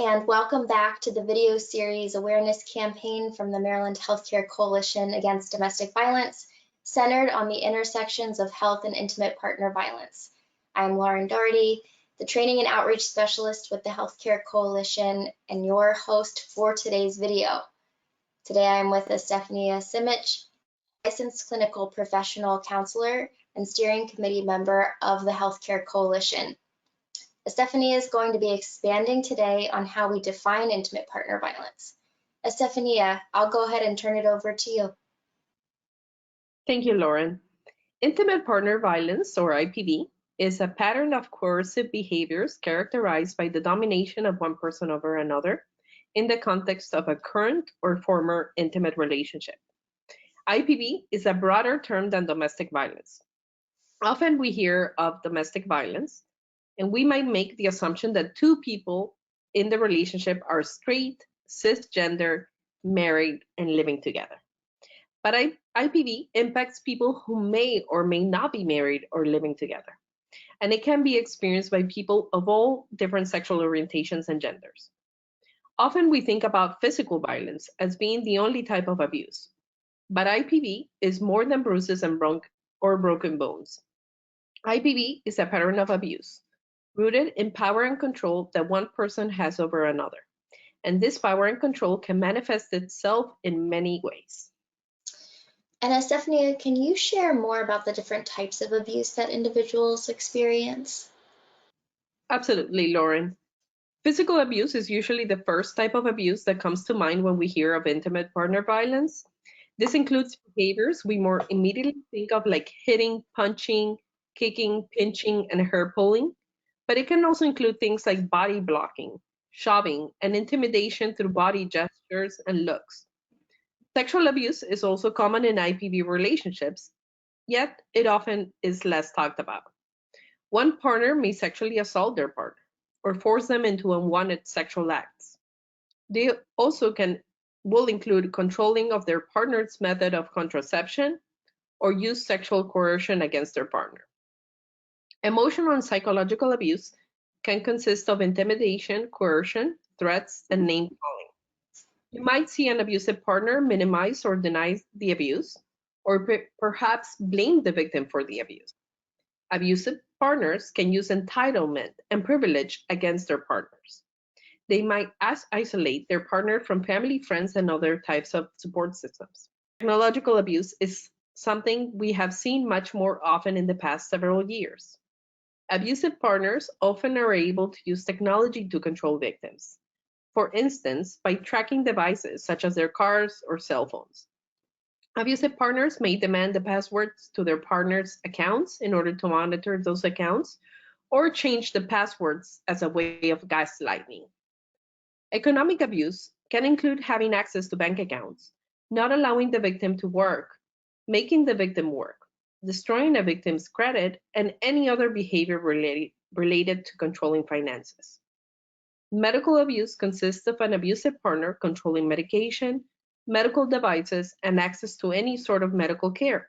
and welcome back to the video series awareness campaign from the Maryland Healthcare Coalition Against Domestic Violence, centered on the intersections of health and intimate partner violence. I'm Lauren Doherty, the Training and Outreach Specialist with the Healthcare Coalition and your host for today's video. Today I'm with Estefania Simic, licensed clinical professional counselor and steering committee member of the Healthcare Coalition. Estefania is going to be expanding today on how we define intimate partner violence. Estefania, I'll go ahead and turn it over to you. Thank you, Lauren. Intimate partner violence, or IPV, is a pattern of coercive behaviors characterized by the domination of one person over another in the context of a current or former intimate relationship. IPV is a broader term than domestic violence. Often we hear of domestic violence, and we might make the assumption that two people in the relationship are straight, cisgender, married, and living together. But IPV impacts people who may or may not be married or living together. And it can be experienced by people of all different sexual orientations and genders. Often we think about physical violence as being the only type of abuse. But IPV is more than bruises and broken bones. IPV is a pattern of abuse, rooted in power and control that one person has over another. And this power and control can manifest itself in many ways. And Estefania, can you share more about the different types of abuse that individuals experience? Absolutely, Lauren. Physical abuse is usually the first type of abuse that comes to mind when we hear of intimate partner violence. This includes behaviors we more immediately think of, like hitting, punching, kicking, pinching, and hair pulling. But it can also include things like body blocking, shoving, and intimidation through body gestures and looks. Sexual abuse is also common in IPV relationships, yet it often is less talked about. One partner may sexually assault their partner or force them into unwanted sexual acts. They also will include controlling of their partner's method of contraception or use sexual coercion against their partner. Emotional and psychological abuse can consist of intimidation, coercion, threats, and name-calling. You might see an abusive partner minimize or deny the abuse, or perhaps blame the victim for the abuse. Abusive partners can use entitlement and privilege against their partners. They might isolate their partner from family, friends, and other types of support systems. Technological abuse is something we have seen much more often in the past several years. Abusive partners often are able to use technology to control victims. For instance, by tracking devices such as their cars or cell phones. Abusive partners may demand the passwords to their partner's accounts in order to monitor those accounts, or change the passwords as a way of gaslighting. Economic abuse can include having access to bank accounts, not allowing the victim to work, making the victim work, destroying a victim's credit, and any other behavior related to controlling finances. Medical abuse consists of an abusive partner controlling medication, medical devices, and access to any sort of medical care.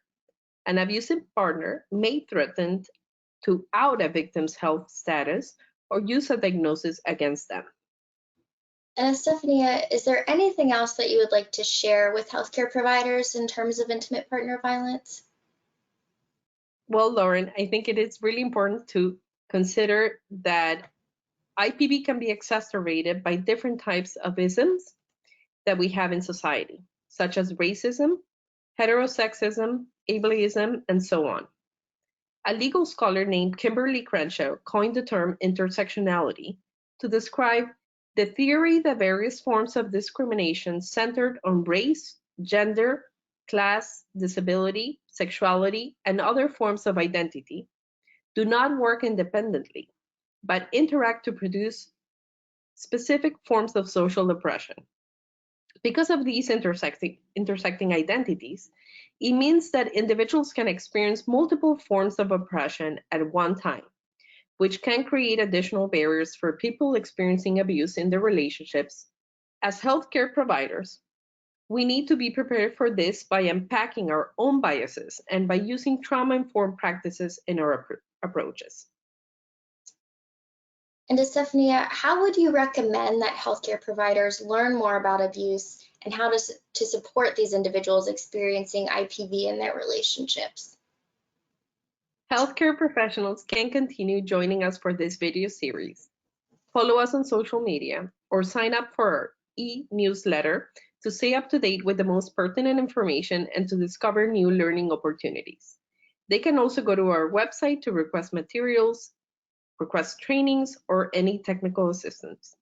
An abusive partner may threaten to out a victim's health status or use a diagnosis against them. And Estefania, is there anything else that you would like to share with healthcare providers in terms of intimate partner violence? Well, Lauren, I think it is really important to consider that IPV can be exacerbated by different types of isms that we have in society, such as racism, heterosexism, ableism, and so on. A legal scholar named Kimberly Crenshaw coined the term intersectionality to describe the theory that various forms of discrimination centered on race, gender, class, disability, sexuality, and other forms of identity do not work independently, but interact to produce specific forms of social oppression. Because of these intersecting identities, it means that individuals can experience multiple forms of oppression at one time, which can create additional barriers for people experiencing abuse in their relationships. As healthcare providers, we need to be prepared for this by unpacking our own biases and by using trauma-informed practices in our approaches. And Estefania, how would you recommend that healthcare providers learn more about abuse and how to support these individuals experiencing IPV in their relationships? Healthcare professionals can continue joining us for this video series. Follow us on social media or sign up for our e-newsletter to stay up to date with the most pertinent information and to discover new learning opportunities. They can also go to our website to request materials, request trainings, or any technical assistance.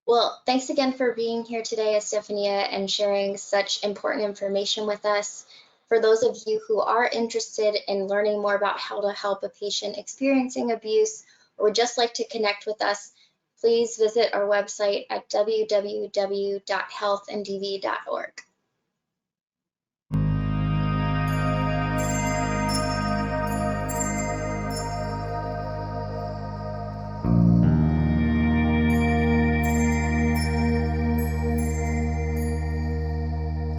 Well, thanks again for being here today, Estefania, and sharing such important information with us. For those of you who are interested in learning more about how to help a patient experiencing abuse or would just like to connect with us, please visit our website at www.healthandv.org.